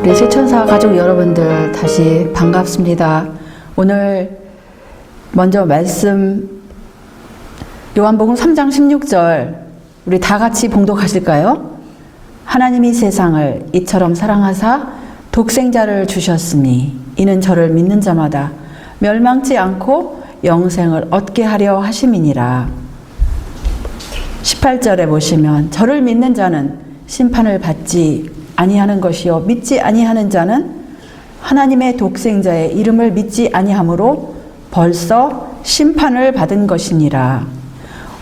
우리 세천사 가족 여러분들 다시 반갑습니다. 오늘 먼저 말씀 요한복음 3장 16절 우리 다 같이 봉독하실까요? 하나님이 세상을 이처럼 사랑하사 독생자를 주셨으니 이는 저를 믿는 자마다 멸망치 않고 영생을 얻게 하려 하심이니라. 18절에 보시면 저를 믿는 자는 심판을 받지 아니하는 것이요 믿지 아니하는 자는 하나님의 독생자의 이름을 믿지 아니하므로 벌써 심판을 받은 것이니라.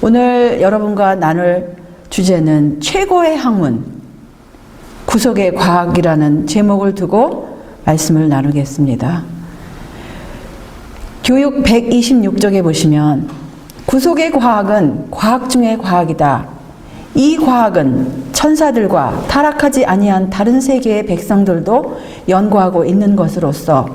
오늘 여러분과 나눌 주제는 최고의 학문, 구속의 과학이라는 제목을 두고 말씀을 나누겠습니다. 교육 126쪽에 보시면 구속의 과학은 과학 중의 과학이다. 이 과학은 천사들과 타락하지 아니한 다른 세계의 백성들도 연구하고 있는 것으로서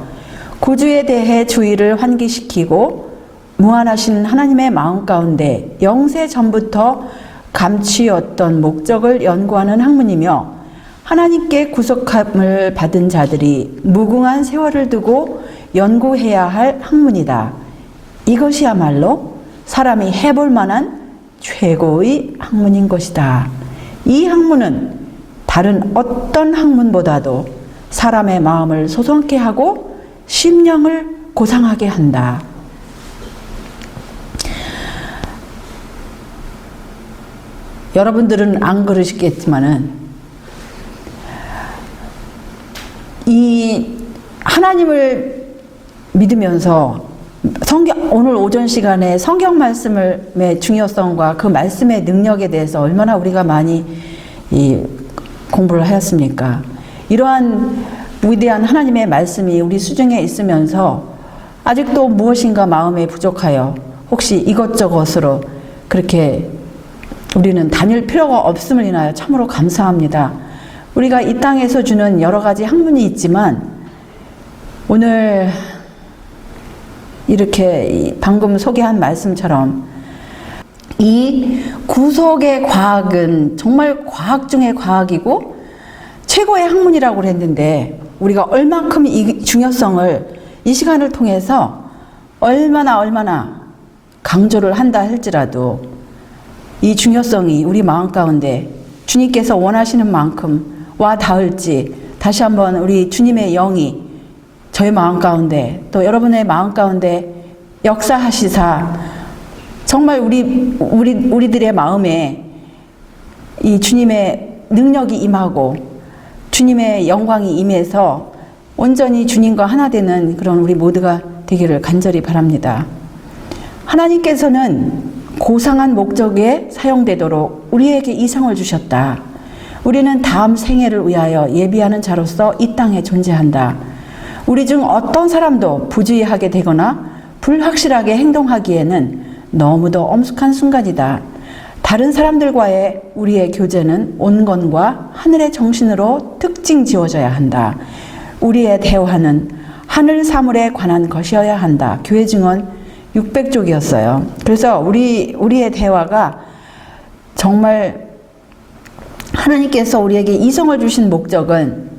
구주에 대해 주의를 환기시키고 무한하신 하나님의 마음 가운데 영세 전부터 감추었던 목적을 연구하는 학문이며 하나님께 구속함을 받은 자들이 무궁한 세월을 두고 연구해야 할 학문이다. 이것이야말로 사람이 해볼 만한 최고의 학문인 것이다. 이 학문은 다른 어떤 학문보다도 사람의 마음을 소송케 하고 심령을 고상하게 한다. 여러분들은 안 그러시겠지만은 이 하나님을 믿으면서 오늘 오전 시간에 성경 말씀의 중요성과 그 말씀의 능력에 대해서 얼마나 우리가 많이 공부를 하였습니까? 이러한 위대한 하나님의 말씀이 우리 수중에 있으면서 아직도 무엇인가 마음에 부족하여 혹시 이것저것으로 그렇게 우리는 다닐 필요가 없음을 인하여 참으로 감사합니다. 우리가 이 땅에서 주는 여러 가지 학문이 있지만 오늘 이렇게 방금 소개한 말씀처럼 이 구속의 과학은 정말 과학 중의 과학이고 최고의 학문이라고 했는데 우리가 얼만큼 이 중요성을 이 시간을 통해서 얼마나 강조를 한다 할지라도 이 중요성이 우리 마음 가운데 주님께서 원하시는 만큼 와 닿을지 다시 한번 우리 주님의 영이 저의 마음 가운데 또 여러분의 마음 가운데 역사하시사 정말 우리들의 마음에 이 주님의 능력이 임하고 주님의 영광이 임해서 온전히 주님과 하나 되는 그런 우리 모두가 되기를 간절히 바랍니다. 하나님께서는 고상한 목적에 사용되도록 우리에게 이성을 주셨다. 우리는 다음 생애를 위하여 예비하는 자로서 이 땅에 존재한다. 우리 중 어떤 사람도 부주의하게 되거나 불확실하게 행동하기에는 너무도 엄숙한 순간이다. 다른 사람들과의 우리의 교제는 온건과 하늘의 정신으로 특징 지어져야 한다. 우리의 대화는 하늘 사물에 관한 것이어야 한다. 교회 증언 600쪽이었어요. 그래서 우리의 대화가 정말 하나님께서 우리에게 이성을 주신 목적은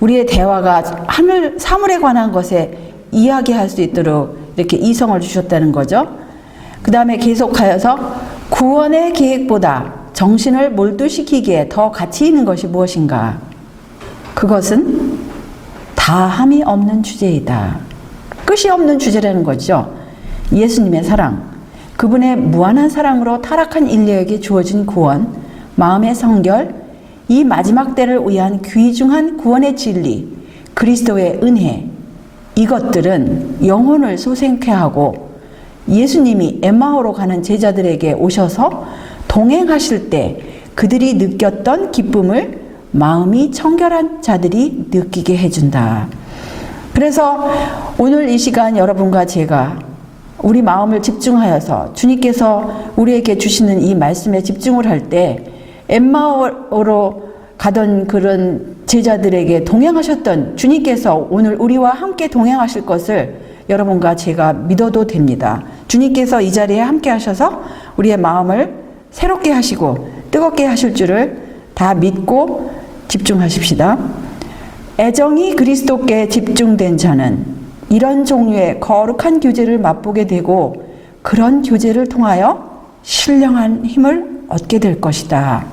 우리의 대화가 하늘 사물에 관한 것에 이야기할 수 있도록 이렇게 이성을 주셨다는 거죠. 그 다음에 계속하여서 구원의 계획보다 정신을 몰두시키기에 더 가치 있는 것이 무엇인가? 그것은 다함이 없는 주제이다. 끝이 없는 주제라는 거죠. 예수님의 사랑, 그분의 무한한 사랑으로 타락한 인류에게 주어진 구원, 마음의 성결, 이 마지막 때를 위한 귀중한 구원의 진리, 그리스도의 은혜, 이것들은 영혼을 소생케 하고 예수님이 엠마오로 가는 제자들에게 오셔서 동행하실 때 그들이 느꼈던 기쁨을 마음이 청결한 자들이 느끼게 해준다. 그래서 오늘 이 시간 여러분과 제가 우리 마음을 집중하여서 주님께서 우리에게 주시는 이 말씀에 집중을 할 때 엠마오로 가던 그런 제자들에게 동행하셨던 주님께서 오늘 우리와 함께 동행하실 것을 여러분과 제가 믿어도 됩니다. 주님께서 이 자리에 함께 하셔서 우리의 마음을 새롭게 하시고 뜨겁게 하실 줄을 다 믿고 집중하십시다. 애정이 그리스도께 집중된 자는 이런 종류의 거룩한 교제를 맛보게 되고 그런 교제를 통하여 신령한 힘을 얻게 될 것이다.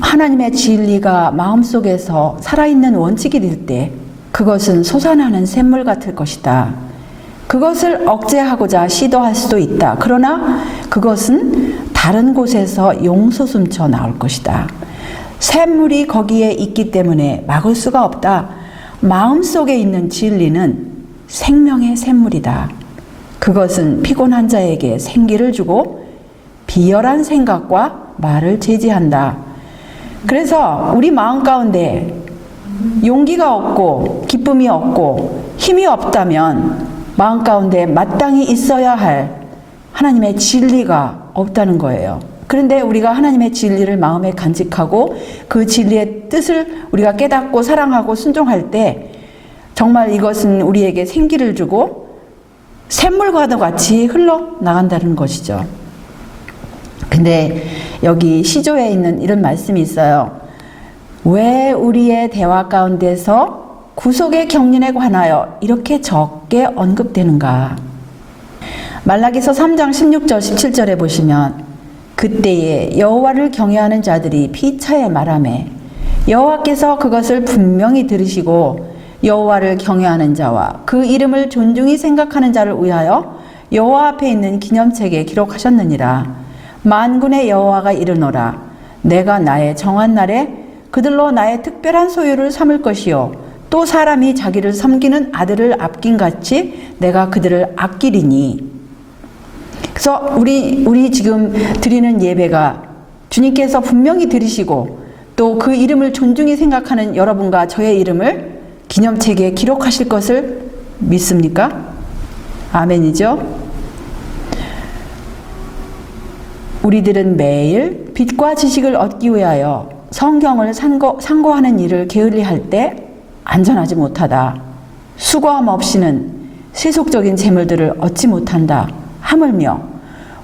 하나님의 진리가 마음속에서 살아있는 원칙이 될 때 그것은 솟아나는 샘물 같을 것이다. 그것을 억제하고자 시도할 수도 있다. 그러나 그것은 다른 곳에서 용솟음쳐 나올 것이다. 샘물이 거기에 있기 때문에 막을 수가 없다. 마음속에 있는 진리는 생명의 샘물이다. 그것은 피곤한 자에게 생기를 주고 비열한 생각과 말을 제지한다. 그래서 우리 마음 가운데 용기가 없고 기쁨이 없고 힘이 없다면 마음 가운데 마땅히 있어야 할 하나님의 진리가 없다는 거예요. 그런데 우리가 하나님의 진리를 마음에 간직하고 그 진리의 뜻을 우리가 깨닫고 사랑하고 순종할 때 정말 이것은 우리에게 생기를 주고 샘물과도 같이 흘러나간다는 것이죠. 근데 여기 시조에 있는 이런 말씀이 있어요. 왜 우리의 대화 가운데서 구속의 경륜에 관하여 이렇게 적게 언급되는가? 말라기서 3장 16절 17절에 보시면 그때에 여호와를 경외하는 자들이 피차에 말하매 여호와께서 그것을 분명히 들으시고 여호와를 경외하는 자와 그 이름을 존중히 생각하는 자를 위하여 여호와 앞에 있는 기념책에 기록하셨느니라. 만군의 여호와가 이르노라. 내가 나의 정한 날에 그들로 나의 특별한 소유를 삼을 것이요 또 사람이 자기를 섬기는 아들을 아낀같이 내가 그들을 아끼리니. 그래서 우리 지금 드리는 예배가 주님께서 분명히 들으시고 또 그 이름을 존중히 생각하는 여러분과 저의 이름을 기념책에 기록하실 것을 믿습니까? 아멘이죠? 우리들은 매일 빛과 지식을 얻기 위하여 성경을 상고하는 일을 게을리할 때 안전하지 못하다. 수고함 없이는 세속적인 재물들을 얻지 못한다. 하물며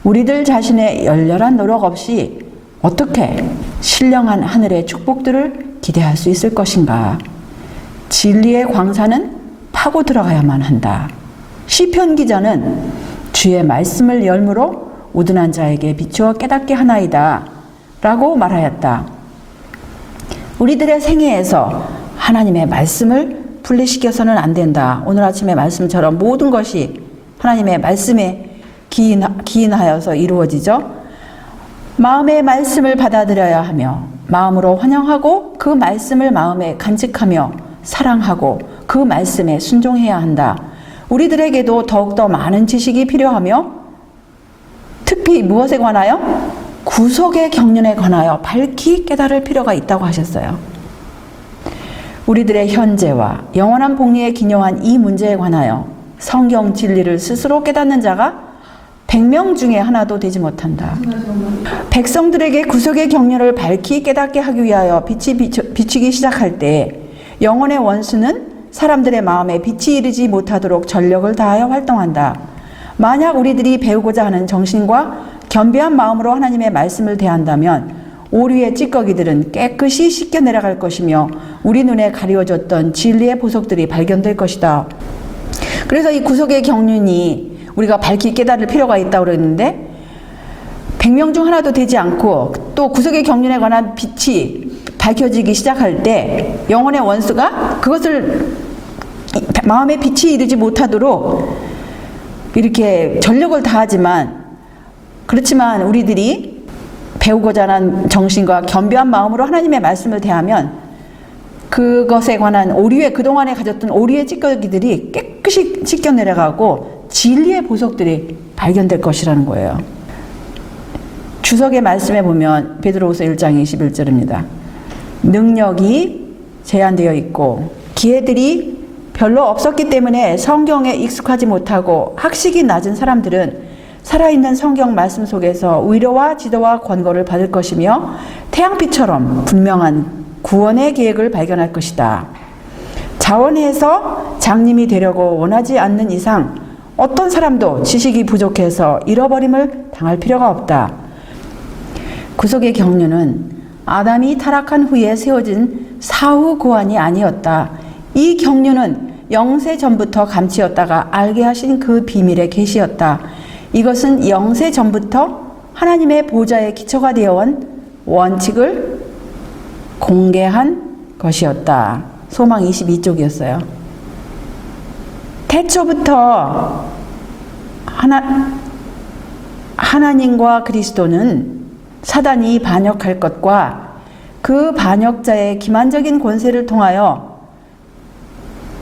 우리들 자신의 열렬한 노력 없이 어떻게 신령한 하늘의 축복들을 기대할 수 있을 것인가? 진리의 광산은 파고 들어가야만 한다. 시편 기자는 주의 말씀을 열무로 우둔한 자에게 비추어 깨닫게 하나이다 라고 말하였다. 우리들의 생애에서 하나님의 말씀을 분리시켜서는 안 된다. 오늘 아침의 말씀처럼 모든 것이 하나님의 말씀에 기인하여서 이루어지죠. 마음의 말씀을 받아들여야 하며 마음으로 환영하고 그 말씀을 마음에 간직하며 사랑하고 그 말씀에 순종해야 한다. 우리들에게도 더욱더 많은 지식이 필요하며 특히 무엇에 관하여? 구속의 경륜에 관하여 밝히 깨달을 필요가 있다고 하셨어요. 우리들의 현재와 영원한 복리에 기념한 이 문제에 관하여 성경 진리를 스스로 깨닫는 자가 100명 중에 하나도 되지 못한다. 백성들에게 구속의 경륜을 밝히 깨닫게 하기 위하여 빛이 비추기 시작할 때 영혼의 원수는 사람들의 마음에 빛이 이르지 못하도록 전력을 다하여 활동한다. 만약 우리들이 배우고자 하는 정신과 겸비한 마음으로 하나님의 말씀을 대한다면 오류의 찌꺼기들은 깨끗이 씻겨 내려갈 것이며 우리 눈에 가리워졌던 진리의 보석들이 발견될 것이다. 그래서 이 구속의 경륜이 우리가 밝히 깨달을 필요가 있다고 그랬는데 100명 중 하나도 되지 않고 또 구속의 경륜에 관한 빛이 밝혀지기 시작할 때 영혼의 원수가 그것을 마음에 빛이 이르지 못하도록 이렇게 전력을 다하지만 그렇지만 우리들이 배우고자 하는 정신과 겸비한 마음으로 하나님의 말씀을 대하면 그것에 관한 오류의 그동안에 가졌던 오류의 찌꺼기들이 깨끗이 씻겨 내려가고 진리의 보석들이 발견될 것이라는 거예요. 주석의 말씀에 보면 베드로후서 1장 21절입니다. 능력이 제한되어 있고 기회들이 별로 없었기 때문에 성경에 익숙하지 못하고 학식이 낮은 사람들은 살아있는 성경 말씀 속에서 위로와 지도와 권고를 받을 것이며 태양빛처럼 분명한 구원의 계획을 발견할 것이다. 자원해서 장님이 되려고 원하지 않는 이상 어떤 사람도 지식이 부족해서 잃어버림을 당할 필요가 없다. 구속의 경륜은 아담이 타락한 후에 세워진 사후 고안이 아니었다. 이 경륜은 영세 전부터 감추었다가 알게 하신 그 비밀의 계시였다. 이것은 영세 전부터 하나님의 보좌의 기초가 되어온 원칙을 공개한 것이었다. 소망 22쪽이었어요. 태초부터 하나님과 그리스도는 사단이 반역할 것과 그 반역자의 기만적인 권세를 통하여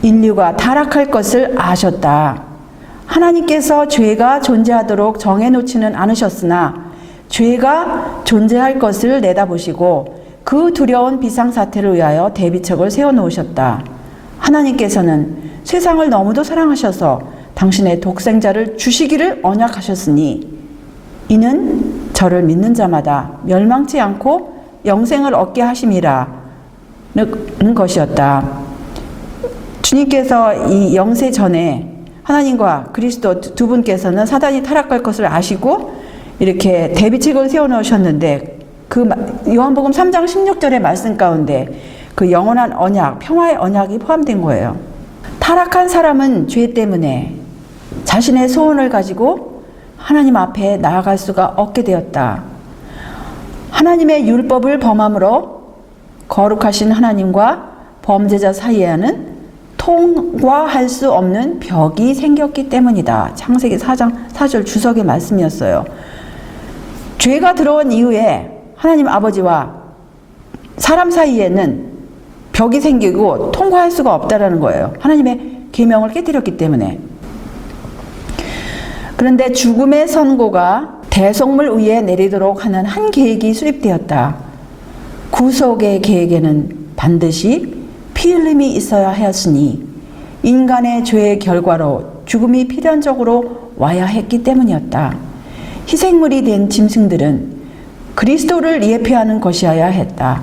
인류가 타락할 것을 아셨다. 하나님께서 죄가 존재하도록 정해놓지는 않으셨으나 죄가 존재할 것을 내다보시고 그 두려운 비상사태를 위하여 대비책을 세워놓으셨다. 하나님께서는 세상을 너무도 사랑하셔서 당신의 독생자를 주시기를 언약하셨으니 이는 저를 믿는 자마다 멸망치 않고 영생을 얻게 하심이라는 것이었다. 주님께서 이 영세 전에 하나님과 그리스도 두 분께서는 사단이 타락할 것을 아시고 이렇게 대비책을 세워놓으셨는데 그 요한복음 3장 16절의 말씀 가운데 그 영원한 언약, 평화의 언약이 포함된 거예요. 타락한 사람은 죄 때문에 자신의 소원을 가지고 하나님 앞에 나아갈 수가 없게 되었다. 하나님의 율법을 범함으로 거룩하신 하나님과 범죄자 사이에는 통과할 수 없는 벽이 생겼기 때문이다. 창세기 4장 4절 주석의 말씀이었어요. 죄가 들어온 이후에 하나님 아버지와 사람 사이에는 벽이 생기고 통과할 수가 없다라는 거예요. 하나님의 계명을 깨뜨렸기 때문에. 그런데 죽음의 선고가 대속물 위에 내리도록 하는 한 계획이 수립되었다. 구속의 계획에는 반드시 피 흘림이 있어야 하였으니 인간의 죄의 결과로 죽음이 필연적으로 와야 했기 때문이었다. 희생물이 된 짐승들은 그리스도를 예표하는 것이어야 했다.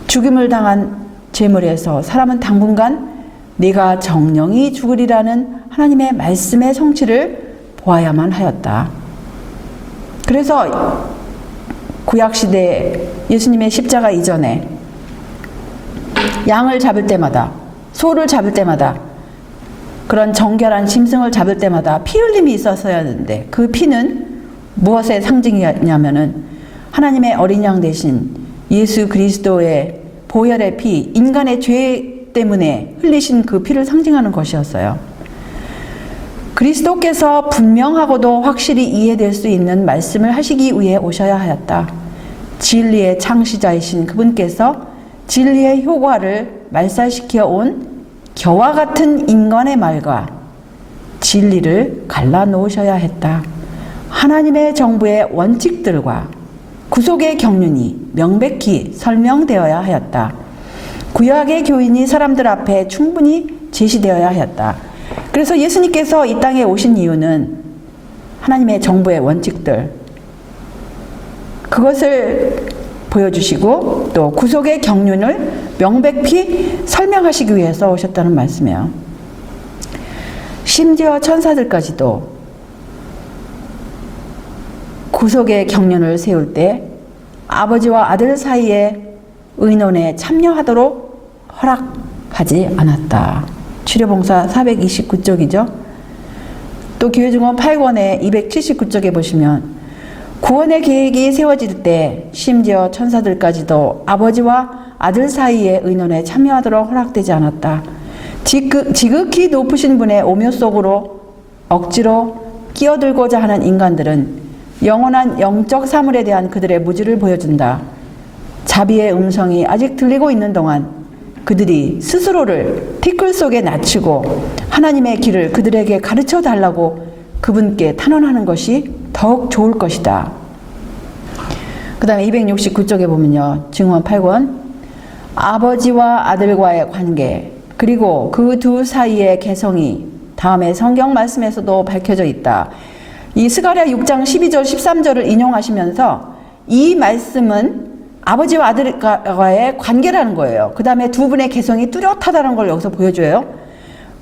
죽임을 당한 제물에서 사람은 당분간 네가 정령이 죽으리라는 하나님의 말씀의 성취를 보아야만 하였다. 그래서 구약시대 예수님의 십자가 이전에 양을 잡을 때마다, 소를 잡을 때마다, 그런 정결한 짐승을 잡을 때마다 피 흘림이 있었어야 하는데 그 피는 무엇의 상징이냐면은 하나님의 어린 양 대신 예수 그리스도의 보혈의 피, 인간의 죄 때문에 흘리신 그 피를 상징하는 것이었어요. 그리스도께서 분명하고도 확실히 이해될 수 있는 말씀을 하시기 위해 오셔야 하였다. 진리의 창시자이신 그분께서 진리의 효과를 말살시켜 온 겨와 같은 인간의 말과 진리를 갈라놓으셔야 했다. 하나님의 정부의 원칙들과 구속의 경륜이 명백히 설명되어야 하였다. 구약의 교인이 사람들 앞에 충분히 제시되어야 하였다. 그래서 예수님께서 이 땅에 오신 이유는 하나님의 정부의 원칙들, 그것을 보여주시고 또 구속의 경륜을 명백히 설명하시기 위해서 오셨다는 말씀이에요. 심지어 천사들까지도 구속의 경륜을 세울 때 아버지와 아들 사이의 의논에 참여하도록 허락하지 않았다. 치료봉사 429쪽이죠. 또 교회증언 8권의 279쪽에 보시면 구원의 계획이 세워질 때 심지어 천사들까지도 아버지와 아들 사이의 의논에 참여하도록 허락되지 않았다. 지극히 높으신 분의 오묘 속으로 억지로 끼어들고자 하는 인간들은 영원한 영적 사물에 대한 그들의 무지를 보여준다. 자비의 음성이 아직 들리고 있는 동안 그들이 스스로를 티끌 속에 낮추고 하나님의 길을 그들에게 가르쳐 달라고 그분께 탄원하는 것이 더욱 좋을 것이다. 그 다음에 269쪽에 보면요. 증언 8권 아버지와 아들과의 관계 그리고 그 두 사이의 개성이 다음에 성경 말씀에서도 밝혀져 있다. 이 스가랴 6장 12절 13절을 인용하시면서 이 말씀은 아버지와 아들과의 관계라는 거예요. 그 다음에 두 분의 개성이 뚜렷하다는 걸 여기서 보여줘요.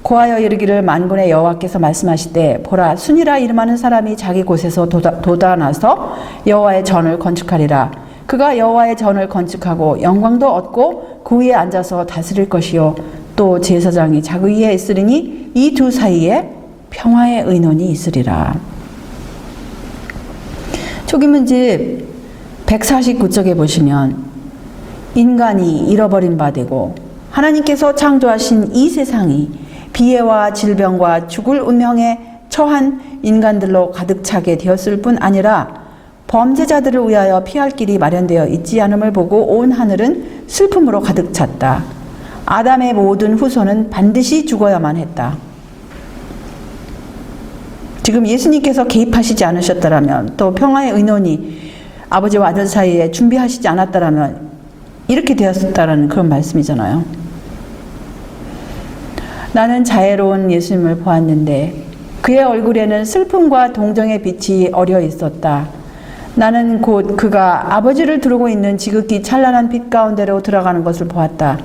고하여 이르기를 만군의 여호와께서 말씀하시되 보라 순이라 이름하는 사람이 자기 곳에서 돋아나서 여호와의 전을 건축하리라. 그가 여호와의 전을 건축하고 영광도 얻고 그 위에 앉아서 다스릴 것이요 또 제사장이 자기에 있으리니 이 두 사이에 평화의 의논이 있으리라. 초기문집 149쪽에 보시면 인간이 잃어버린 바 되고 하나님께서 창조하신 이 세상이 비애와 질병과 죽을 운명에 처한 인간들로 가득 차게 되었을 뿐 아니라 범죄자들을 위하여 피할 길이 마련되어 있지 않음을 보고 온 하늘은 슬픔으로 가득 찼다. 아담의 모든 후손은 반드시 죽어야만 했다. 지금 예수님께서 개입하시지 않으셨다라면, 또 평화의 의논이 아버지와 아들 사이에 준비하시지 않았다라면 이렇게 되었다라는 그런 말씀이잖아요. 나는 자애로운 예수님을 보았는데 그의 얼굴에는 슬픔과 동정의 빛이 어려 있었다. 나는 곧 그가 아버지를 두르고 있는 지극히 찬란한 빛 가운데로 들어가는 것을 보았다.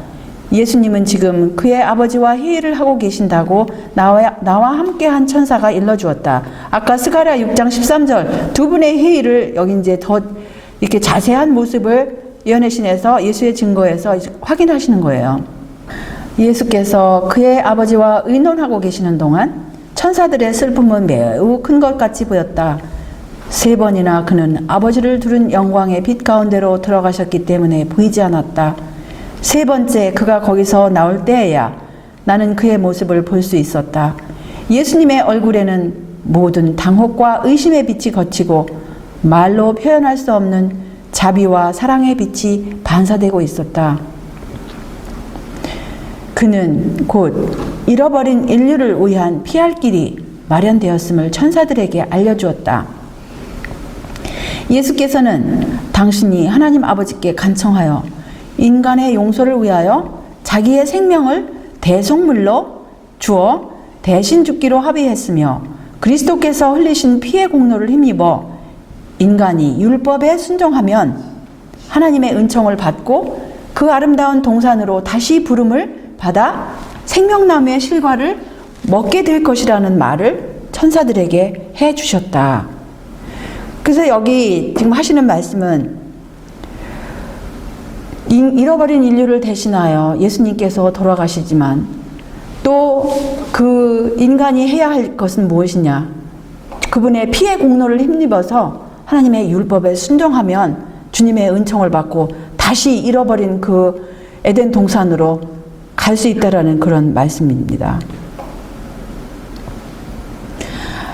예수님은 지금 그의 아버지와 회의를 하고 계신다고 나와 함께한 천사가 일러주었다. 아까 스가랴 6장 13절 두 분의 회의를 여기 이제 더 이렇게 자세한 모습을 예언의 예수의 증거에서 확인하시는 거예요. 예수께서 그의 아버지와 의논하고 계시는 동안 천사들의 슬픔은 매우 큰 것 같이 보였다. 3번이나 그는 아버지를 두른 영광의 빛 가운데로 들어가셨기 때문에 보이지 않았다. 3번째 그가 거기서 나올 때에야 나는 그의 모습을 볼 수 있었다. 예수님의 얼굴에는 모든 당혹과 의심의 빛이 걷히고 말로 표현할 수 없는 자비와 사랑의 빛이 반사되고 있었다. 그는 곧 잃어버린 인류를 위한 피할 길이 마련되었음을 천사들에게 알려주었다. 예수께서는 당신이 하나님 아버지께 간청하여 인간의 용서를 위하여 자기의 생명을 대속물로 주어 대신 죽기로 합의했으며 그리스도께서 흘리신 피의 공로를 힘입어 인간이 율법에 순종하면 하나님의 은총을 받고 그 아름다운 동산으로 다시 부름을 받아 생명나무의 실과를 먹게 될 것이라는 말을 천사들에게 해 주셨다. 그래서 여기 지금 하시는 말씀은 잃어버린 인류를 대신하여 예수님께서 돌아가시지만 또 그 인간이 해야 할 것은 무엇이냐? 그분의 피의 공로를 힘입어서 하나님의 율법에 순종하면 주님의 은총을 받고 다시 잃어버린 그 에덴 동산으로 갈 수 있다라는 그런 말씀입니다.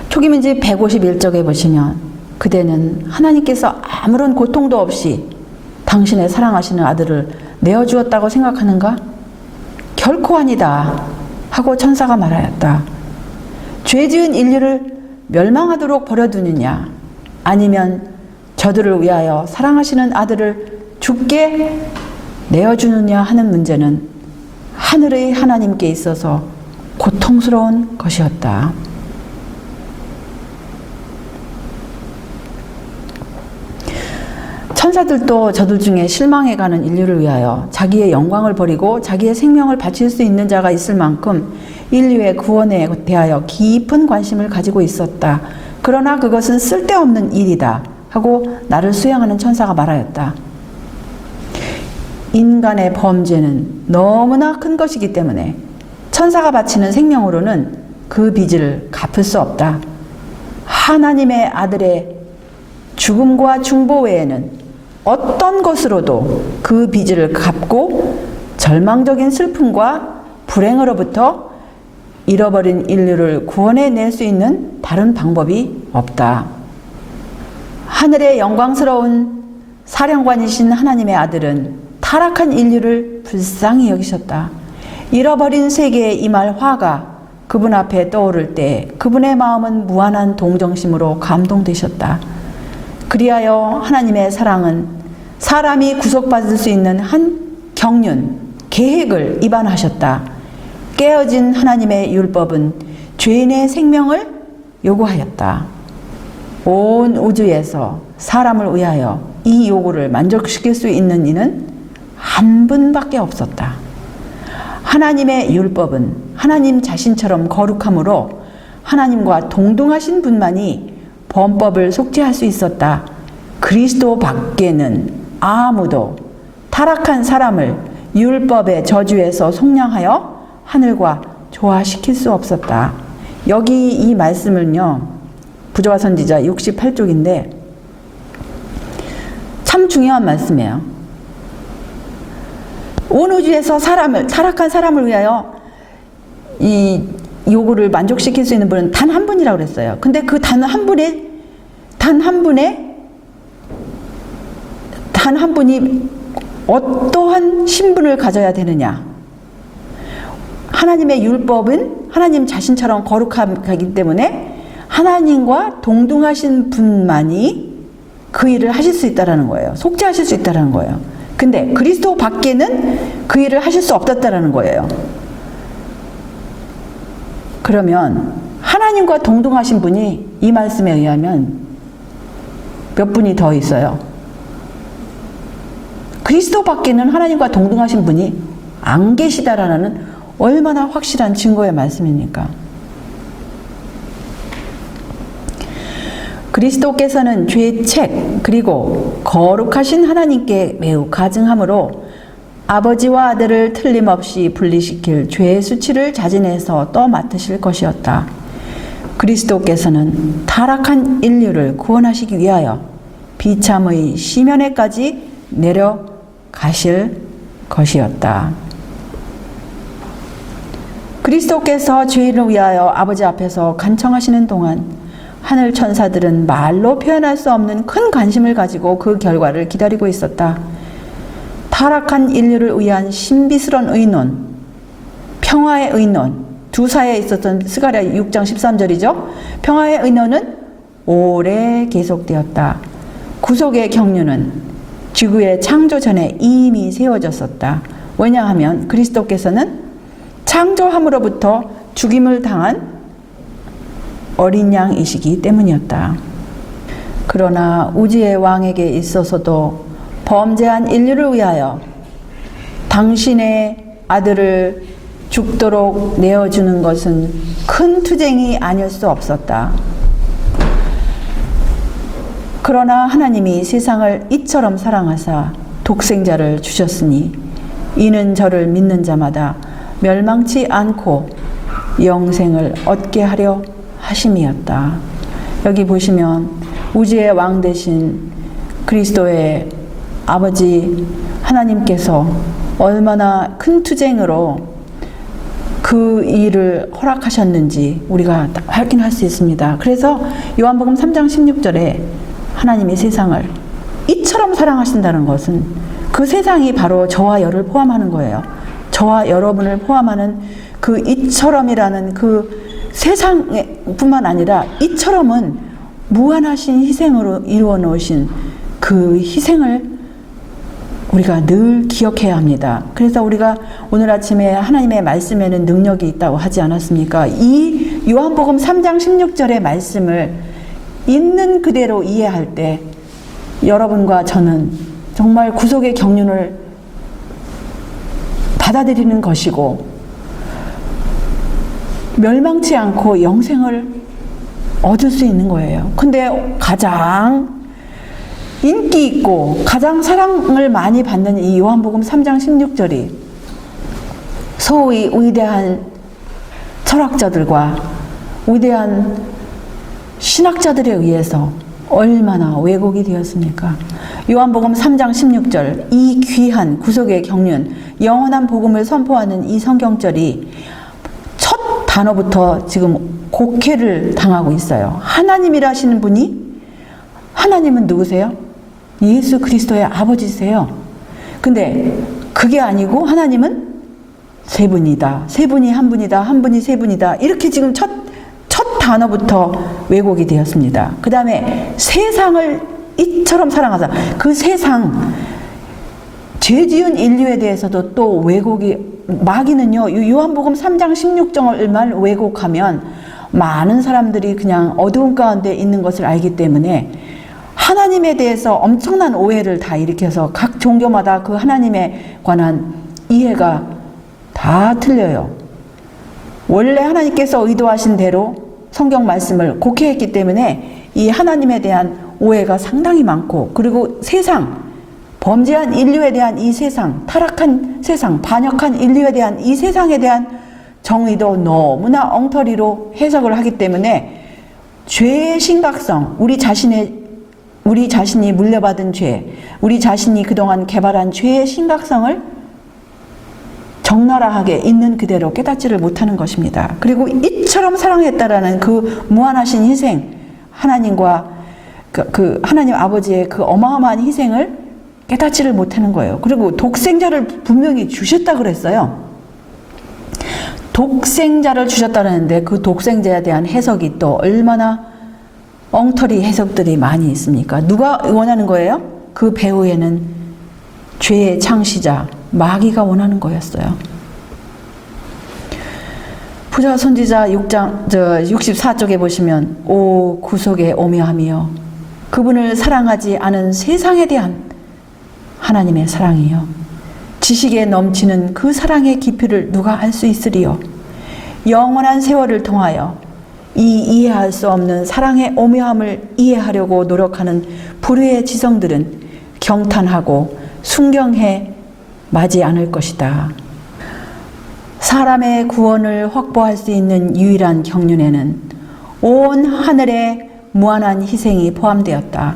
초기문집 151쪽에 보시면 그대는 하나님께서 아무런 고통도 없이 당신의 사랑하시는 아들을 내어주었다고 생각하는가? 결코 아니다 하고 천사가 말하였다. 죄지은 인류를 멸망하도록 버려두느냐 아니면 저들을 위하여 사랑하시는 아들을 죽게 내어주느냐 하는 문제는 하늘의 하나님께 있어서 고통스러운 것이었다. 천사들도 저들 중에 실망해가는 인류를 위하여 자기의 영광을 버리고 자기의 생명을 바칠 수 있는 자가 있을 만큼 인류의 구원에 대하여 깊은 관심을 가지고 있었다. 그러나 그것은 쓸데없는 일이다 하고 나를 수양하는 천사가 말하였다. 인간의 범죄는 너무나 큰 것이기 때문에 천사가 바치는 생명으로는 그 빚을 갚을 수 없다. 하나님의 아들의 죽음과 중보 외에는 어떤 것으로도 그 빚을 갚고 절망적인 슬픔과 불행으로부터 잃어버린 인류를 구원해낼 수 있는 다른 방법이 없다. 하늘의 영광스러운 사령관이신 하나님의 아들은 타락한 인류를 불쌍히 여기셨다. 잃어버린 세계에 임할 화가 그분 앞에 떠오를 때 그분의 마음은 무한한 동정심으로 감동되셨다. 그리하여 하나님의 사랑은 사람이 구속받을 수 있는 한 경륜, 계획을 입안하셨다. 깨어진 하나님의 율법은 죄인의 생명을 요구하였다. 온 우주에서 사람을 위하여 이 요구를 만족시킬 수 있는 이는 한 분밖에 없었다. 하나님의 율법은 하나님 자신처럼 거룩함으로 하나님과 동등하신 분만이 범법을 속죄할 수 있었다. 그리스도 밖에는 아무도 타락한 사람을 율법의 저주에서 속량하여 하늘과 조화시킬 수 없었다. 여기 이 말씀은요, 부조와 선지자 68쪽인데 참 중요한 말씀이에요. 온 우주에서 타락한 사람을 위하여 이 요구를 만족시킬 수 있는 분은 단 한 분이라고 그랬어요. 근데 그 단 한 분이 어떠한 신분을 가져야 되느냐? 하나님의 율법은 하나님 자신처럼 거룩하기 때문에 하나님과 동등하신 분만이 그 일을 하실 수 있다는 거예요. 속죄하실 수 있다는 거예요. 근데 그리스도 밖에는 그 일을 하실 수 없었다는 거예요. 그러면 하나님과 동등하신 분이 이 말씀에 의하면 몇 분이 더 있어요? 그리스도 밖에는 하나님과 동등하신 분이 안 계시다라는 얼마나 확실한 증거의 말씀입니까? 그리스도께서는 죄의 책 그리고 거룩하신 하나님께 매우 가증함으로 아버지와 아들을 틀림없이 분리시킬 죄의 수치를 자진해서 떠맡으실 것이었다. 그리스도께서는 타락한 인류를 구원하시기 위하여 비참의 시면에까지 내려가실 것이었다. 그리스도께서 죄인을 위하여 아버지 앞에서 간청하시는 동안 하늘 천사들은 말로 표현할 수 없는 큰 관심을 가지고 그 결과를 기다리고 있었다. 타락한 인류를 위한 신비스러운 의논, 평화의 의논, 두 사이에 있었던 스가랴 6장 13절이죠. 평화의 의논은 오래 계속되었다. 구속의 경륜은 지구의 창조 전에 이미 세워졌었다. 왜냐하면 그리스도께서는 창조함으로부터 죽임을 당한 어린 양이시기 때문이었다. 그러나 우주의 왕에게 있어서도 범죄한 인류를 위하여 당신의 아들을 죽도록 내어주는 것은 큰 투쟁이 아닐 수 없었다. 그러나 하나님이 세상을 이처럼 사랑하사 독생자를 주셨으니 이는 저를 믿는 자마다 멸망치 않고 영생을 얻게 하려 하심이었다. 여기 보시면 우주의 왕 되신 그리스도의 아버지 하나님께서 얼마나 큰 투쟁으로 그 일을 허락하셨는지 우리가 확인할 수 있습니다. 그래서 요한복음 3장 16절에 하나님이 세상을 이처럼 사랑하신다는 것은 그 세상이 바로 저와 여를 포함하는 거예요. 저와 여러분을 포함하는 그 이처럼이라는 그 세상뿐만 아니라 이처럼은 무한하신 희생으로 이루어 놓으신 그 희생을 우리가 늘 기억해야 합니다. 그래서 우리가 오늘 아침에 하나님의 말씀에는 능력이 있다고 하지 않았습니까? 이 요한복음 3장 16절의 말씀을 있는 그대로 이해할 때 여러분과 저는 정말 구속의 경륜을 받아들이는 것이고 멸망치 않고 영생을 얻을 수 있는 거예요. 근데 가장 인기 있고 가장 사랑을 많이 받는 이 요한복음 3장 16절이 소위 위대한 철학자들과 위대한 신학자들에 의해서 얼마나 왜곡이 되었습니까? 요한복음 3장 16절 이 귀한 구속의 경륜 영원한 복음을 선포하는 이 성경절이 첫 단어부터 지금 곡해를 당하고 있어요. 하나님이라 하시는 분이 하나님은 누구세요? 예수 그리스도의 아버지세요. 근데 그게 아니고 하나님은 세 분이다. 세 분이 한 분이다. 한 분이 세 분이다. 이렇게 지금 첫 단어부터 왜곡이 되었습니다. 그 다음에 세상을 이처럼 사랑하사 그 세상 죄 지은 인류에 대해서도 또 왜곡이 마귀는요. 요한복음 3장 16절만 왜곡하면 많은 사람들이 그냥 어두운 가운데 있는 것을 알기 때문에 하나님에 대해서 엄청난 오해를 다 일으켜서 각 종교마다 그 하나님에 관한 이해가 다 틀려요. 원래 하나님께서 의도하신 대로 성경 말씀을 곡해했기 때문에 이 하나님에 대한 오해가 상당히 많고 그리고 세상, 범죄한 인류에 대한 이 세상, 타락한 세상, 반역한 인류에 대한 이 세상에 대한 정의도 너무나 엉터리로 해석을 하기 때문에 죄의 심각성, 우리 자신이 물려받은 죄, 우리 자신이 그동안 개발한 죄의 심각성을 적나라하게 있는 그대로 깨닫지를 못하는 것입니다. 그리고 이처럼 사랑했다라는 그 무한하신 희생, 하나님과 하나님 아버지의 그 어마어마한 희생을 깨닫지를 못하는 거예요. 그리고 독생자를 분명히 주셨다 그랬어요. 독생자를 주셨다는데 그 독생자에 대한 해석이 또 얼마나 엉터리 해석들이 많이 있습니까? 누가 원하는 거예요? 그 배후에는 죄의 창시자 마귀가 원하는 거였어요. 부자 선지자 64쪽에 보시면 오 구속의 오묘함이여 그분을 사랑하지 않은 세상에 대한 하나님의 사랑이요 지식에 넘치는 그 사랑의 깊이를 누가 알 수 있으리요 영원한 세월을 통하여 이 이해할 수 없는 사랑의 오묘함을 이해하려고 노력하는 불의의 지성들은 경탄하고 순경해 마지 않을 것이다. 사람의 구원을 확보할 수 있는 유일한 경륜에는 온 하늘의 무한한 희생이 포함되었다.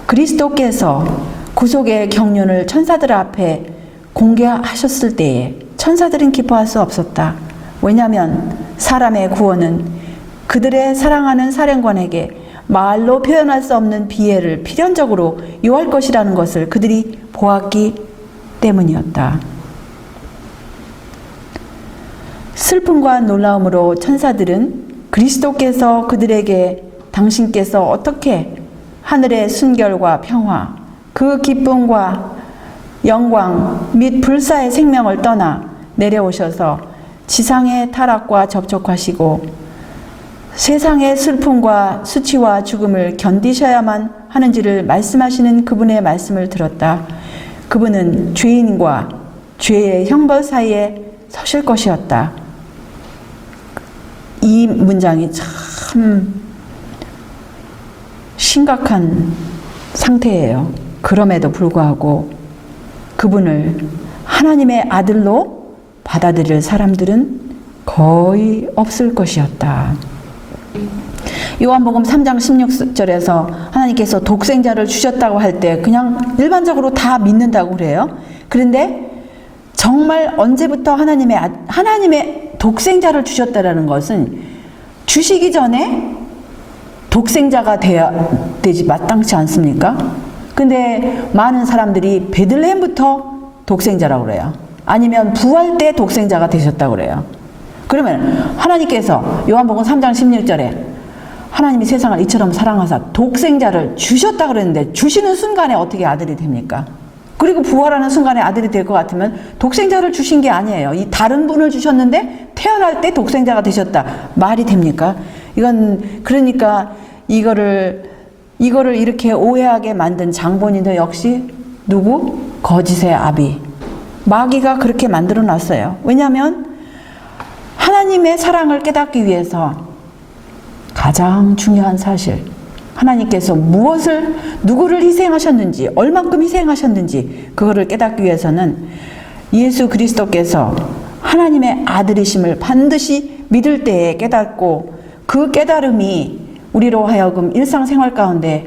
그리스도께서 구속의 경륜을 천사들 앞에 공개하셨을 때에 천사들은 기뻐할 수 없었다. 왜냐하면 사람의 구원은 그들의 사랑하는 사령관에게 말로 표현할 수 없는 비애를 필연적으로 요할 것이라는 것을 그들이 보았기 때문이었다. 슬픔과 놀라움으로 천사들은 그리스도께서 그들에게 당신께서 어떻게 하늘의 순결과 평화, 그 기쁨과 영광 및 불사의 생명을 떠나 내려오셔서 지상의 타락과 접촉하시고 세상의 슬픔과 수치와 죽음을 견디셔야만 하는지를 말씀하시는 그분의 말씀을 들었다. 그분은 죄인과 죄의 형벌 사이에 서실 것이었다. 이 문장이 참 심각한 상태예요. 그럼에도 불구하고 그분을 하나님의 아들로 받아들일 사람들은 거의 없을 것이었다. 요한복음 3장 16절에서 하나님께서 독생자를 주셨다고 할 때 그냥 일반적으로 다 믿는다고 그래요. 그런데 정말 언제부터 하나님의 독생자를 주셨다라는 것은 주시기 전에 독생자가 되지 마땅치 않습니까? 근데 많은 사람들이 베들레헴부터 독생자라고 그래요. 아니면 부활 때 독생자가 되셨다고 그래요. 그러면 하나님께서 요한복음 3장 16절에 하나님이 세상을 이처럼 사랑하사 독생자를 주셨다 그랬는데 주시는 순간에 어떻게 아들이 됩니까? 그리고 부활하는 순간에 아들이 될 것 같으면 독생자를 주신 게 아니에요. 이 다른 분을 주셨는데 태어날 때 독생자가 되셨다. 말이 됩니까? 이건 그러니까 이거를 이렇게 오해하게 만든 장본인도 역시 누구? 거짓의 아비. 마귀가 그렇게 만들어 놨어요. 왜냐하면 하나님의 사랑을 깨닫기 위해서 가장 중요한 사실, 하나님께서 누구를 희생하셨는지, 얼만큼 희생하셨는지 그거를 깨닫기 위해서는 예수 그리스도께서 하나님의 아들이심을 반드시 믿을 때에 깨닫고 그 깨달음이 우리로 하여금 일상생활 가운데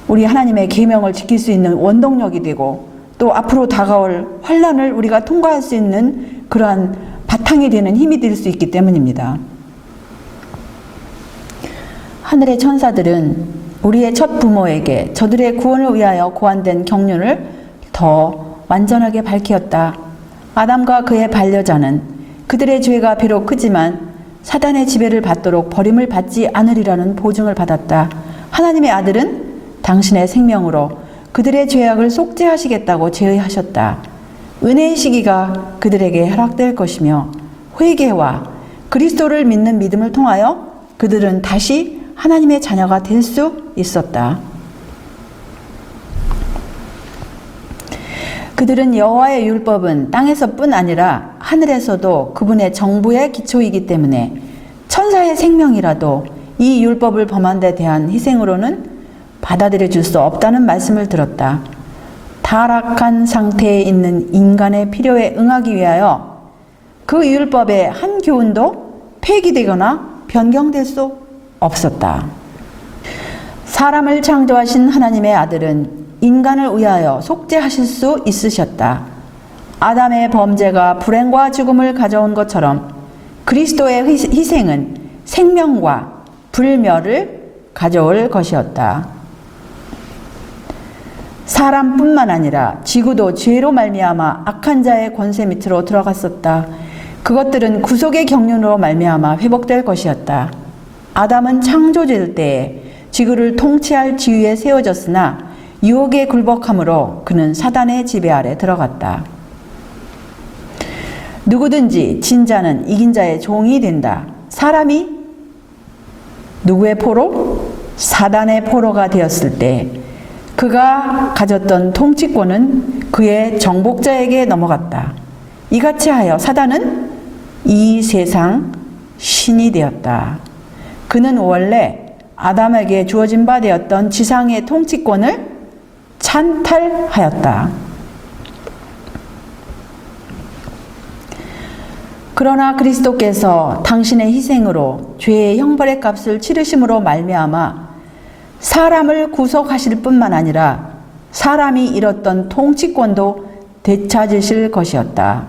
우리 하나님의 계명을 지킬 수 있는 원동력이 되고 또 앞으로 다가올 환난을 우리가 통과할 수 있는 그러한 바탕이 되는 힘이 될 수 있기 때문입니다. 하늘의 천사들은 우리의 첫 부모에게 저들의 구원을 위하여 고안된 경륜을 더 완전하게 밝혔다. 아담과 그의 반려자는 그들의 죄가 비록 크지만 사단의 지배를 받도록 버림을 받지 않으리라는 보증을 받았다. 하나님의 아들은 당신의 생명으로 그들의 죄악을 속죄하시겠다고 제의하셨다. 은혜의 시기가 그들에게 허락될 것이며 회개와 그리스도를 믿는 믿음을 통하여 그들은 다시 하나님의 자녀가 될 수 있었다. 그들은 여호와의 율법은 땅에서뿐 아니라 하늘에서도 그분의 정부의 기초이기 때문에 천사의 생명이라도 이 율법을 범한 데 대한 희생으로는 받아들여 줄 수 없다는 말씀을 들었다. 타락한 상태에 있는 인간의 필요에 응하기 위하여 그 율법의 한 교훈도 폐기되거나 변경될 수 없었다. 사람을 창조하신 하나님의 아들은 인간을 위하여 속죄하실 수 있으셨다. 아담의 범죄가 불행과 죽음을 가져온 것처럼 그리스도의 희생은 생명과 불멸을 가져올 것이었다. 사람뿐만 아니라 지구도 죄로 말미암아 악한 자의 권세 밑으로 들어갔었다. 그것들은 구속의 경륜으로 말미암아 회복될 것이었다. 아담은 창조될 때에 지구를 통치할 지위에 세워졌으나 유혹에 굴복함으로 그는 사단의 지배 아래 들어갔다. 누구든지 진 자는 이긴 자의 종이 된다. 사람이 누구의 포로? 사단의 포로가 되었을 때 그가 가졌던 통치권은 그의 정복자에게 넘어갔다. 이같이 하여 사단은 이 세상 신이 되었다. 그는 원래 아담에게 주어진 바 되었던 지상의 통치권을 찬탈하였다. 그러나 그리스도께서 당신의 희생으로 죄의 형벌의 값을 치르심으로 말미암아 사람을 구속하실 뿐만 아니라 사람이 잃었던 통치권도 되찾으실 것이었다.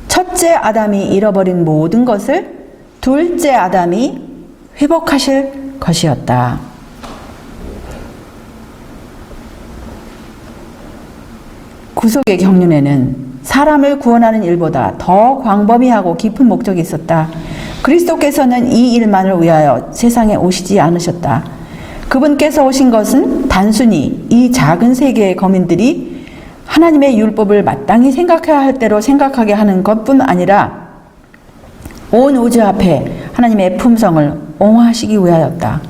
첫째 아담이 잃어버린 모든 것을 둘째 아담이 회복하실 것이었다. 구속의 경륜에는 사람을 구원하는 일보다 더 광범위하고 깊은 목적이 있었다. 그리스도께서는 이 일만을 위하여 세상에 오시지 않으셨다. 그분께서 오신 것은 단순히 이 작은 세계의 거민들이 하나님의 율법을 마땅히 생각해야 할 대로 생각하게 하는 것뿐 아니라 온 우주 앞에 하나님의 품성을 옹호하시기 위하였다.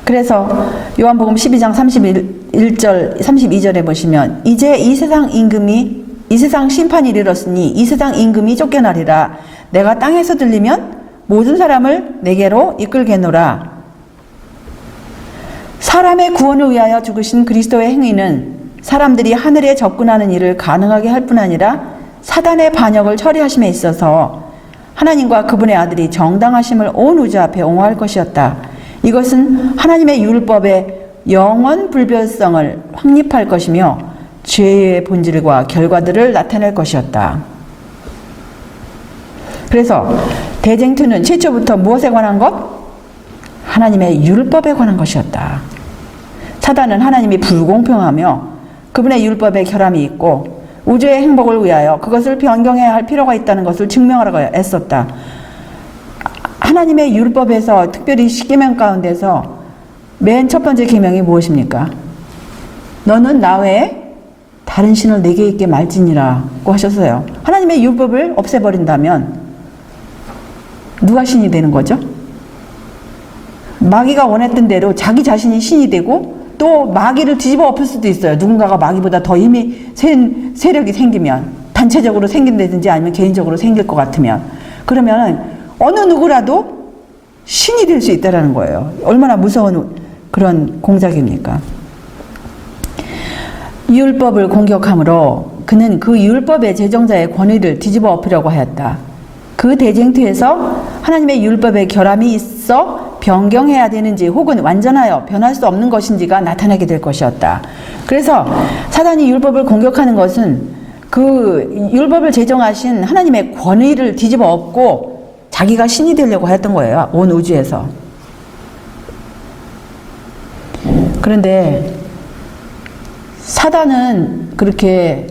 그래서 요한복음 12장 31절, 32절에 보시면 이제 이 세상 심판이 이르렀으니 이 세상 임금이 쫓겨나리라. 내가 땅에서 들리면 모든 사람을 내게로 이끌겠노라. 사람의 구원을 위하여 죽으신 그리스도의 행위는 사람들이 하늘에 접근하는 일을 가능하게 할 뿐 아니라 사단의 반역을 처리하심에 있어서 하나님과 그분의 아들이 정당하심을 온 우주 앞에 옹호할 것이었다. 이것은 하나님의 율법의 영원 불변성을 확립할 것이며 죄의 본질과 결과들을 나타낼 것이었다. 그래서 대쟁투는 최초부터 무엇에 관한 것? 하나님의 율법에 관한 것이었다. 사단은 하나님이 불공평하며 그분의 율법에 결함이 있고 우주의 행복을 위하여 그것을 변경해야 할 필요가 있다는 것을 증명하라고 애썼다. 하나님의 율법에서 특별히 십계명 가운데서 맨 첫 번째 계명이 무엇입니까? 너는 나 외에 다른 신을 내게 있게 말지니라고 하셨어요. 하나님의 율법을 없애버린다면 누가 신이 되는 거죠? 마귀가 원했던 대로 자기 자신이 신이 되고 또 마귀를 뒤집어 엎을 수도 있어요. 누군가가 마귀보다 더 힘이 센 세력이 생기면, 단체적으로 생긴다든지 아니면 개인적으로 생길 것 같으면, 그러면 어느 누구라도 신이 될 수 있다는 거예요. 얼마나 무서운 그런 공작입니까? 율법을 공격함으로 그는 그 율법의 제정자의 권위를 뒤집어 엎으려고 하였다. 그 대쟁투에서 하나님의 율법에 결함이 있어 변경해야 되는지 혹은 완전하여 변할 수 없는 것인지가 나타나게 될 것이었다. 그래서 사단이 율법을 공격하는 것은 그 율법을 제정하신 하나님의 권위를 뒤집어 엎고 자기가 신이 되려고 했던 거예요. 온 우주에서. 그런데 사단은 그렇게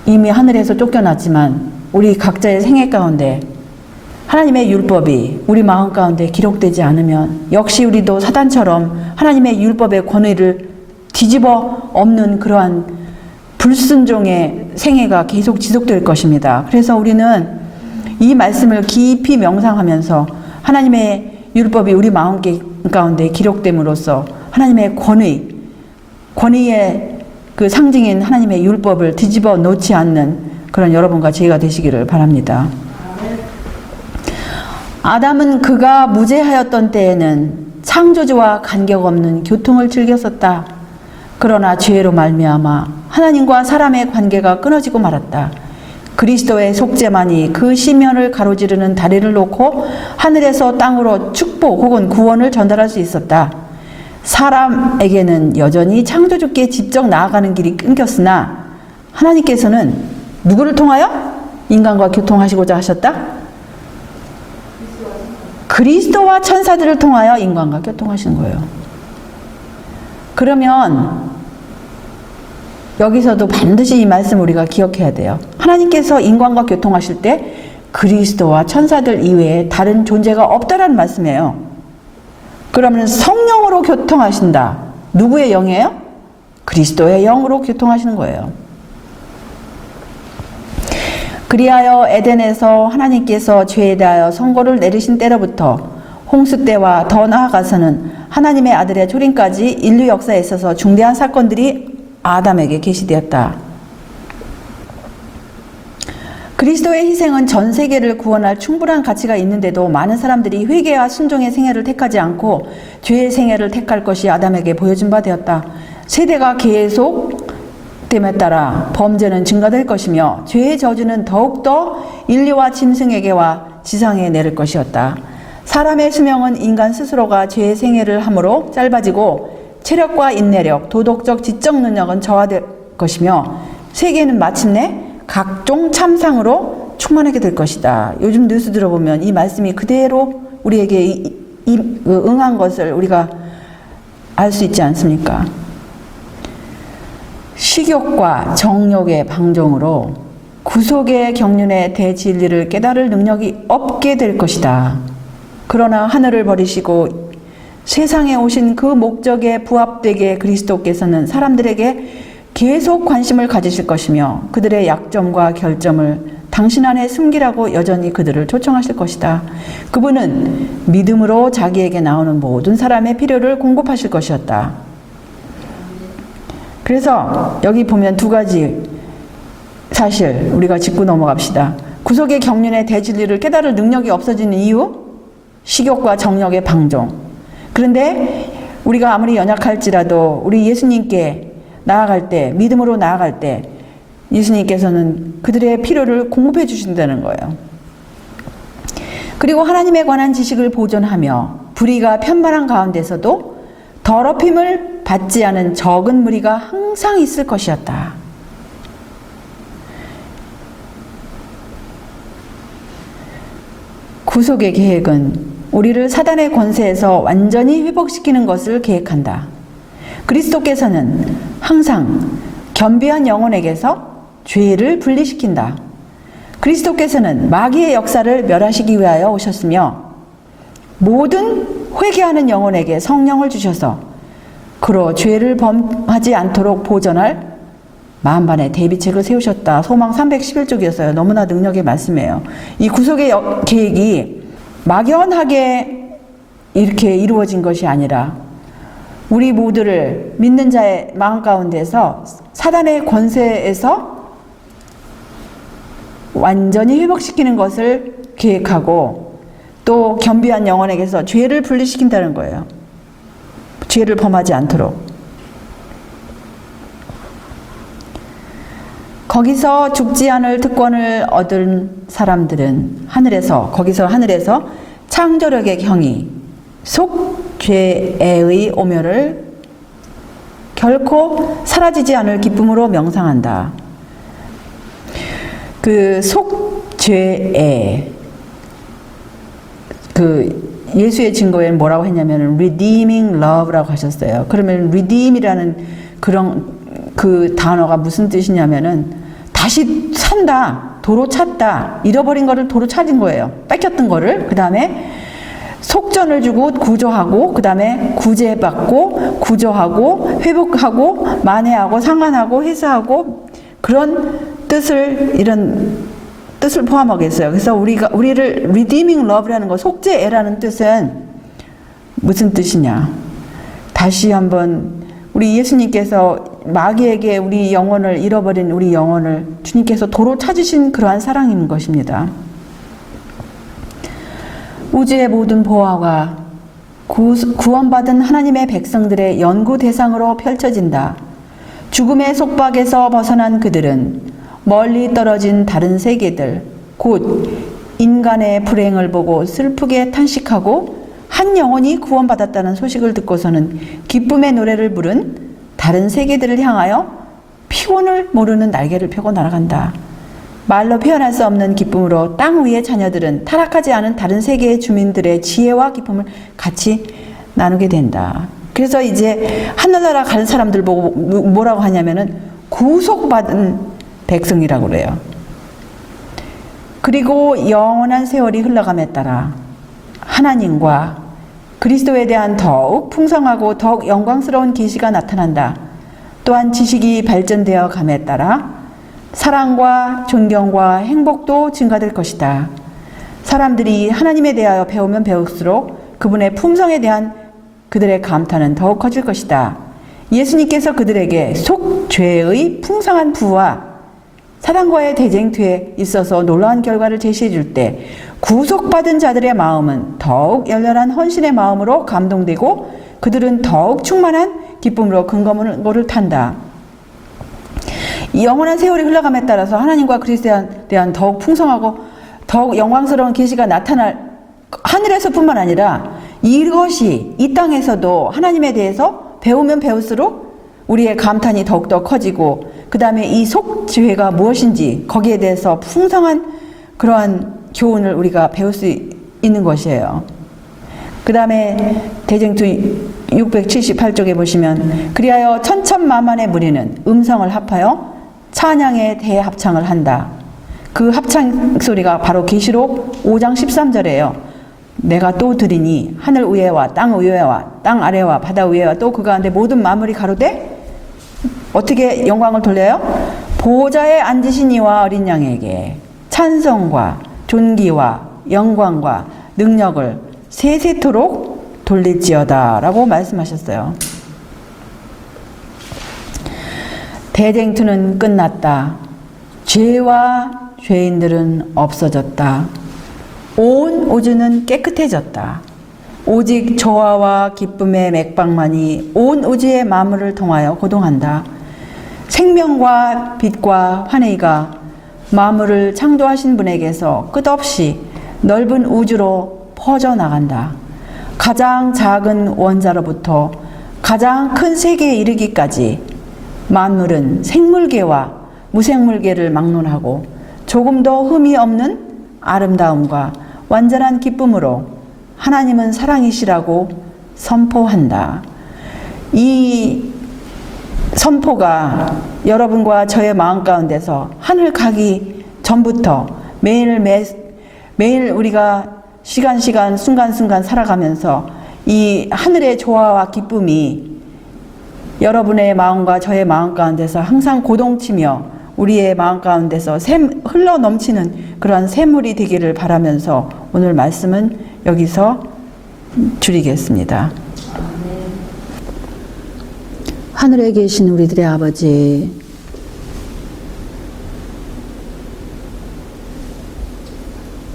이미 하늘에서 쫓겨났지만 우리 각자의 생애 가운데 하나님의 율법이 우리 마음 가운데 기록되지 않으면 역시 우리도 사단처럼 하나님의 율법의 권위를 뒤집어 엎는 그러한 불순종의 생애가 계속 지속될 것입니다. 그래서 우리는 이 말씀을 깊이 명상하면서 하나님의 율법이 우리 마음 가운데 기록됨으로써 하나님의 권위의 그 상징인 하나님의 율법을 뒤집어 놓지 않는 그런 여러분과 제가 되시기를 바랍니다. 아담은 그가 무죄하였던 때에는 창조주와 간격 없는 교통을 즐겼었다. 그러나 죄로 말미암아 하나님과 사람의 관계가 끊어지고 말았다. 그리스도의 속죄만이 그 시면을 가로지르는 다리를 놓고 하늘에서 땅으로 축복 혹은 구원을 전달할 수 있었다. 사람에게는 여전히 창조주께 직접 나아가는 길이 끊겼으나 하나님께서는 누구를 통하여 인간과 교통하시고자 하셨다? 그리스도와 천사들을 통하여 인간과 교통하신 거예요. 그러면 여기서도 반드시 이 말씀 우리가 기억해야 돼요. 하나님께서 인간과 교통하실 때 그리스도와 천사들 이외에 다른 존재가 없다라는 말씀이에요. 그러면 성령으로 교통하신다. 누구의 영이에요? 그리스도의 영으로 교통하시는 거예요. 그리하여 에덴에서 하나님께서 죄에 대하여 선고를 내리신 때로부터 홍수 때와 더 나아가서는 하나님의 아들의 초림까지 인류 역사에 있어서 중대한 사건들이 아담에게 계시되었다. 그리스도의 희생은 전 세계를 구원할 충분한 가치가 있는데도 많은 사람들이 회개와 순종의 생애를 택하지 않고 죄의 생애를 택할 것이 아담에게 보여준 바 되었다. 세대가 계속됨에 따라 범죄는 증가될 것이며 죄의 저주는 더욱더 인류와 짐승에게와 지상에 내릴 것이었다. 사람의 수명은 인간 스스로가 죄의 생애를 함으로 짧아지고 체력과 인내력, 도덕적 지적 능력은 저하될 것이며 세계는 마침내 각종 참상으로 충만하게 될 것이다. 요즘 뉴스 들어보면 이 말씀이 그대로 우리에게 응한 것을 우리가 알 수 있지 않습니까? 식욕과 정욕의 방종으로 구속의 경륜의 대진리를 깨달을 능력이 없게 될 것이다. 그러나 하늘을 버리시고 세상에 오신 그 목적에 부합되게 그리스도께서는 사람들에게 계속 관심을 가지실 것이며 그들의 약점과 결점을 당신 안에 숨기라고 여전히 그들을 초청하실 것이다. 그분은 믿음으로 자기에게 나오는 모든 사람의 필요를 공급하실 것이었다. 그래서 여기 보면 두 가지 사실 우리가 짚고 넘어갑시다. 구속의 경륜의 대진리를 깨달을 능력이 없어지는 이유, 식욕과 정욕의 방종. 그런데 우리가 아무리 연약할지라도 우리 예수님께 나아갈 때, 믿음으로 나아갈 때 예수님께서는 그들의 필요를 공급해 주신다는 거예요. 그리고 하나님에 관한 지식을 보존하며 불의가 편만한 가운데서도 더럽힘을 받지 않은 적은 무리가 항상 있을 것이었다. 구속의 계획은 우리를 사단의 권세에서 완전히 회복시키는 것을 계획한다. 그리스도께서는 항상 겸비한 영혼에게서 죄를 분리시킨다. 그리스도께서는 마귀의 역사를 멸하시기 위하여 오셨으며 모든 회개하는 영혼에게 성령을 주셔서 그로 죄를 범하지 않도록 보전할 만반의 대비책을 세우셨다. 소망 311쪽이었어요. 너무나 능력의 말씀이에요. 이 구속의 계획이 막연하게 이렇게 이루어진 것이 아니라 우리 모두를 믿는 자의 마음 가운데서 사단의 권세에서 완전히 회복시키는 것을 계획하고 또 겸비한 영혼에게서 죄를 분리시킨다는 거예요. 죄를 범하지 않도록. 거기서 죽지 않을 특권을 얻은 사람들은 거기서 하늘에서 창조력의 경이 속죄의 오멸을 결코 사라지지 않을 기쁨으로 명상한다. 그 속죄의 예수의 증거에는 뭐라고 했냐면 redeeming love라고 하셨어요. 그러면 redeem이라는 그 단어가 무슨 뜻이냐면은 다시 산다, 도로 찾다, 잃어버린 거를 도로 찾은 거예요. 뺏겼던 거를. 그 다음에 속전을 주고 구조하고, 그 다음에 구제받고, 구조하고, 회복하고, 만회하고, 상환하고, 회수하고, 이런 뜻을 포함하겠어요. 그래서 우리를 redeeming love라는 거, 속죄애라는 뜻은 무슨 뜻이냐? 다시 한번 우리 예수님께서 마귀에게 우리 영혼을 잃어버린 우리 영혼을 주님께서 도로 찾으신 그러한 사랑인 것입니다. 우주의 모든 보화가 구원받은 하나님의 백성들의 연구 대상으로 펼쳐진다. 죽음의 속박에서 벗어난 그들은 멀리 떨어진 다른 세계들, 곧 인간의 불행을 보고 슬프게 탄식하고 한 영혼이 구원받았다는 소식을 듣고서는 기쁨의 노래를 부른 다른 세계들을 향하여 피곤을 모르는 날개를 펴고 날아간다. 말로 표현할 수 없는 기쁨으로 땅 위의 자녀들은 타락하지 않은 다른 세계의 주민들의 지혜와 기쁨을 같이 나누게 된다. 그래서 이제 하늘나라 가는 사람들 보고 뭐라고 하냐면은 구속받은 백성이라고 그래요. 그리고 영원한 세월이 흘러감에 따라 하나님과 그리스도에 대한 더욱 풍성하고 더욱 영광스러운 계시가 나타난다. 또한 지식이 발전되어 감에 따라 사랑과 존경과 행복도 증가될 것이다. 사람들이 하나님에 대하여 배우면 배울수록 그분의 품성에 대한 그들의 감탄은 더욱 커질 것이다. 예수님께서 그들에게 속죄의 풍성한 부와 사단과의 대쟁투에 있어서 놀라운 결과를 제시해 줄 때 구속받은 자들의 마음은 더욱 열렬한 헌신의 마음으로 감동되고 그들은 더욱 충만한 기쁨으로 근거를 탄다. 이 영원한 세월이 흘러감에 따라서 하나님과 그리스도에 대한 더욱 풍성하고 더욱 영광스러운 계시가 나타날 하늘에서뿐만 아니라 이것이 이 땅에서도 하나님에 대해서 배우면 배울수록 우리의 감탄이 더욱더 커지고 그 다음에 이 속죄가 무엇인지 거기에 대해서 풍성한 그러한 교훈을 우리가 배울 수 있는 것이에요. 그 다음에 대쟁투 678쪽에 보시면 그리하여 천천만만의 무리는 음성을 합하여 찬양의 대합창을 한다. 그 합창 소리가 바로 계시록 5장 13절이에요. 내가 또 들으니 하늘 위에와 땅 위에와 땅 아래와 바다 위에와 또 그 가운데 모든 만물이 가로되 어떻게 영광을 돌려요? 보좌에 앉으신 이와 어린 양에게 찬송과 존귀와 영광과 능력을 세세토록 돌릴지어다 라고 말씀하셨어요. 대쟁투는 끝났다. 죄와 죄인들은 없어졌다. 온 우주는 깨끗해졌다. 오직 조화와 기쁨의 맥박만이 온 우주의 만물을 통하여 고동한다. 생명과 빛과 환희가 만물을 창조하신 분에게서 끝없이 넓은 우주로 퍼져나간다. 가장 작은 원자로부터 가장 큰 세계에 이르기까지 만물은 생물계와 무생물계를 막론하고 조금 더 흠이 없는 아름다움과 완전한 기쁨으로 하나님은 사랑이시라고 선포한다. 이 선포가 여러분과 저의 마음 가운데서 하늘 가기 전부터 매일 우리가 시간 순간순간 살아가면서 이 하늘의 조화와 기쁨이 여러분의 마음과 저의 마음 가운데서 항상 고동치며 우리의 마음 가운데서 흘러 넘치는 그러한 샘물이 되기를 바라면서 오늘 말씀은 여기서 줄이겠습니다. 하늘에 계신 우리들의 아버지,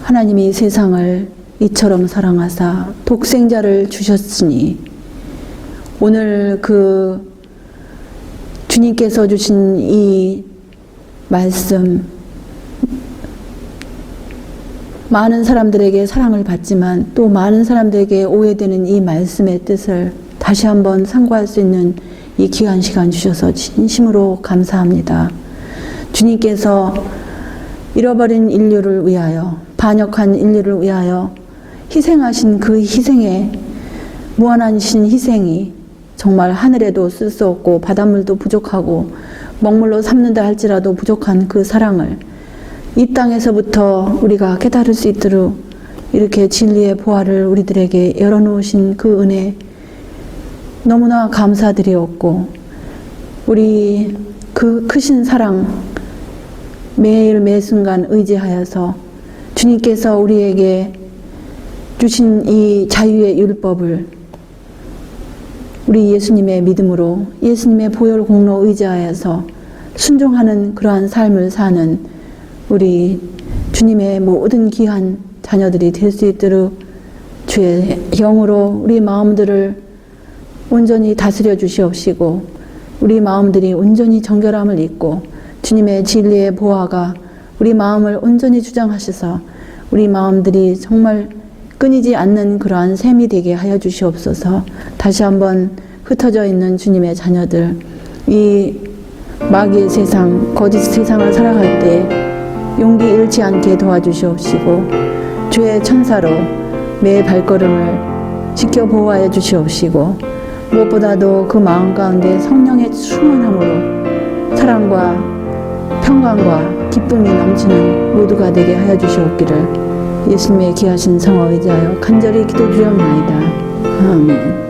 하나님이 세상을 이처럼 사랑하사 독생자를 주셨으니 오늘 그 주님께서 주신 이 말씀, 많은 사람들에게 사랑을 받지만 또 많은 사람들에게 오해되는 이 말씀의 뜻을 다시 한번 상고할 수 있는 이 귀한 시간 주셔서 진심으로 감사합니다. 주님께서 잃어버린 인류를 위하여, 반역한 인류를 위하여 희생하신 그 희생에 무한하신 희생이 정말 하늘에도 쓸 수 없고 바닷물도 부족하고 먹물로 삼는다 할지라도 부족한 그 사랑을 이 땅에서부터 우리가 깨달을 수 있도록 이렇게 진리의 보화를 우리들에게 열어놓으신 그 은혜 너무나 감사드리옵고 우리 그 크신 사랑 매일 매순간 의지하여서 주님께서 우리에게 주신 이 자유의 율법을 우리 예수님의 믿음으로 예수님의 보혈 공로 의지하여서 순종하는 그러한 삶을 사는 우리 주님의 모든 귀한 자녀들이 될 수 있도록 주의 영으로 우리 마음들을 온전히 다스려 주시옵시고 우리 마음들이 온전히 정결함을 입고 주님의 진리의 보화가 우리 마음을 온전히 주장하셔서 우리 마음들이 정말 끊이지 않는 그러한 샘이 되게 하여 주시옵소서. 다시 한번 흩어져 있는 주님의 자녀들, 이 마귀의 세상, 거짓 세상을 살아갈 때 용기 잃지 않게 도와주시옵시고 주의 천사로 매 발걸음을 지켜 보호하여 주시옵시고 무엇보다도 그 마음 가운데 성령의 충만함으로 사랑과 평강과 기쁨이 넘치는 모두가 되게 하여 주시옵기를 예수님의 귀하신 성호 의지하여 간절히 기도드리옵나이다. 아멘.